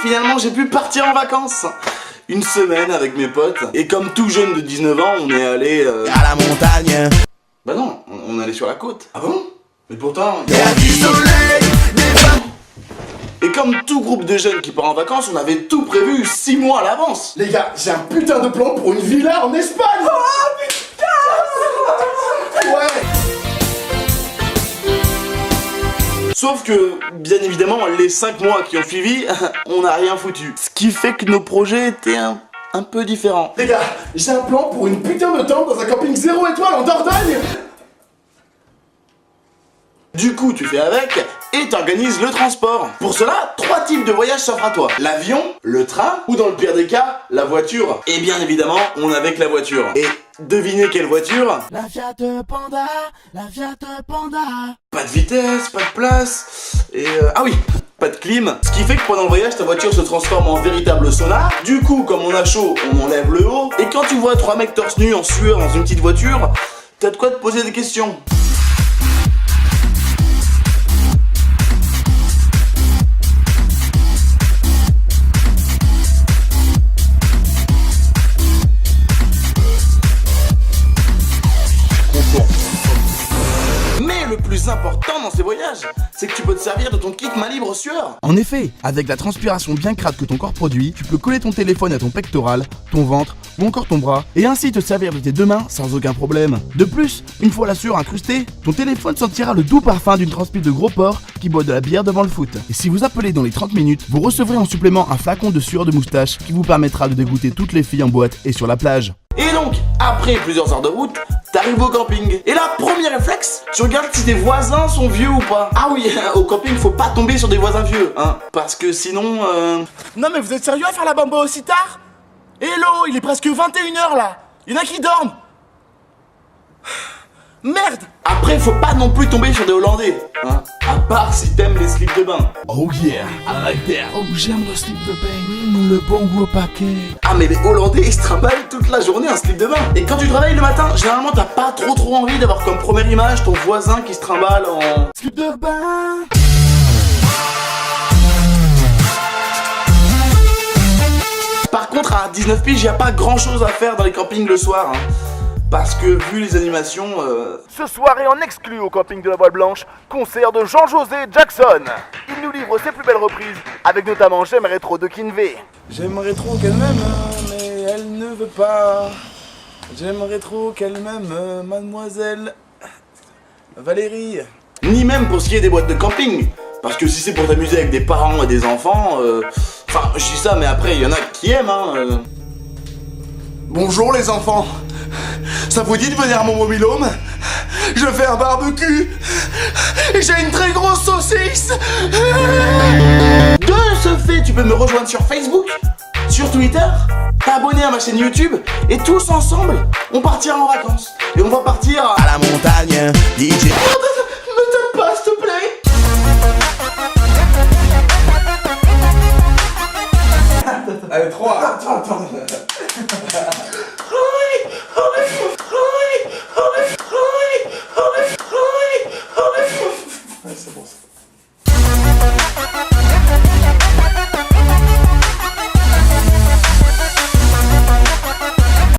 finalement j'ai pu partir en vacances. Une semaine avec mes potes. Et comme tout jeune de 19 ans, on est allé à la montagne. Bah non, on est allé sur la côte. Ah bon? Mais pourtant... Il y a du soleil, des femmes. Et comme tout groupe de jeunes qui part en vacances, on avait tout prévu 6 mois à l'avance. Les gars, j'ai un putain de plan pour une villa en Espagne. Oh putain. Ouais. Sauf que, bien évidemment, les 5 mois qui ont suivi, on n'a rien foutu. Ce qui fait que nos projets étaient un peu différents. Les gars, j'ai un plan pour une putain de tente dans un camping 0 étoile en Dordogne. Du coup, tu fais avec et t'organises le transport. Pour cela, 3 types de voyages s'offrent à toi. L'avion, le train ou dans le pire des cas, la voiture. Et bien évidemment, on avait que la voiture. Et devinez quelle voiture? La Fiat Panda, la Fiat Panda. Pas de vitesse, pas de place, et ah oui, pas de clim. Ce qui fait que pendant le voyage, ta voiture se transforme en véritable sauna. Du coup, comme on a chaud, on enlève le haut. Et quand tu vois 3 mecs torse nu en sueur dans une petite voiture, t'as de quoi te poser des questions. Mais le plus important dans ces voyages, c'est que tu peux te servir de ton kit main libre sueur. En effet, avec la transpiration bien crade que ton corps produit, tu peux coller ton téléphone à ton pectoral, ton ventre ou encore ton bras et ainsi te servir de tes 2 mains sans aucun problème. De plus, une fois la sueur incrustée, ton téléphone sentira le doux parfum d'une transpi de gros porc qui boit de la bière devant le foot. Et si vous appelez dans les 30 minutes, vous recevrez en supplément un flacon de sueur de moustache qui vous permettra de dégoûter toutes les filles en boîte et sur la plage. Et donc, après plusieurs heures de route, t'arrives au camping. Et là, premier réflexe, tu regardes si tes voisins sont vieux ou pas. Ah oui, au camping, faut pas tomber sur des voisins vieux, hein. Parce que sinon, Non mais vous êtes sérieux à faire la bamba aussi tard? Hello, il est presque 21h là. Il y en a qui dorment. Merde. Après, faut pas non plus tomber sur des Hollandais, hein. À part si t'aimes les slips de bain. Oh yeah, I like that. Oh, j'aime le slip de bain, le bon gros paquet. Ah mais les Hollandais, ils se trimballent toute la journée un slip de bain. Et quand tu travailles le matin, généralement t'as pas trop envie d'avoir comme première image ton voisin qui se trimballe en Slip de bain. Par contre, à 19 piges, y a pas grand chose à faire dans les campings le soir, hein. Parce que vu les animations, Ce soir est en exclu au camping de la Voile Blanche, concert de Jean-José Jackson. Il nous livre ses plus belles reprises, avec notamment J'aimerais trop de Kinvey. J'aimerais trop qu'elle m'aime, mais elle ne veut pas. J'aimerais trop qu'elle m'aime, mademoiselle Valérie. ni même pour ce qui est des boîtes de camping. Parce que si c'est pour t'amuser avec des parents et des enfants, enfin, je dis ça, mais après, il y en a qui aiment, hein. Bonjour les enfants. Ça vous dit de venir à mon mobil-home? Je fais un barbecue. J'ai une très grosse saucisse. De ce fait, tu peux me rejoindre sur Facebook, sur Twitter, t'abonner à ma chaîne YouTube, et tous ensemble, on partira en vacances. Et on va partir À la montagne.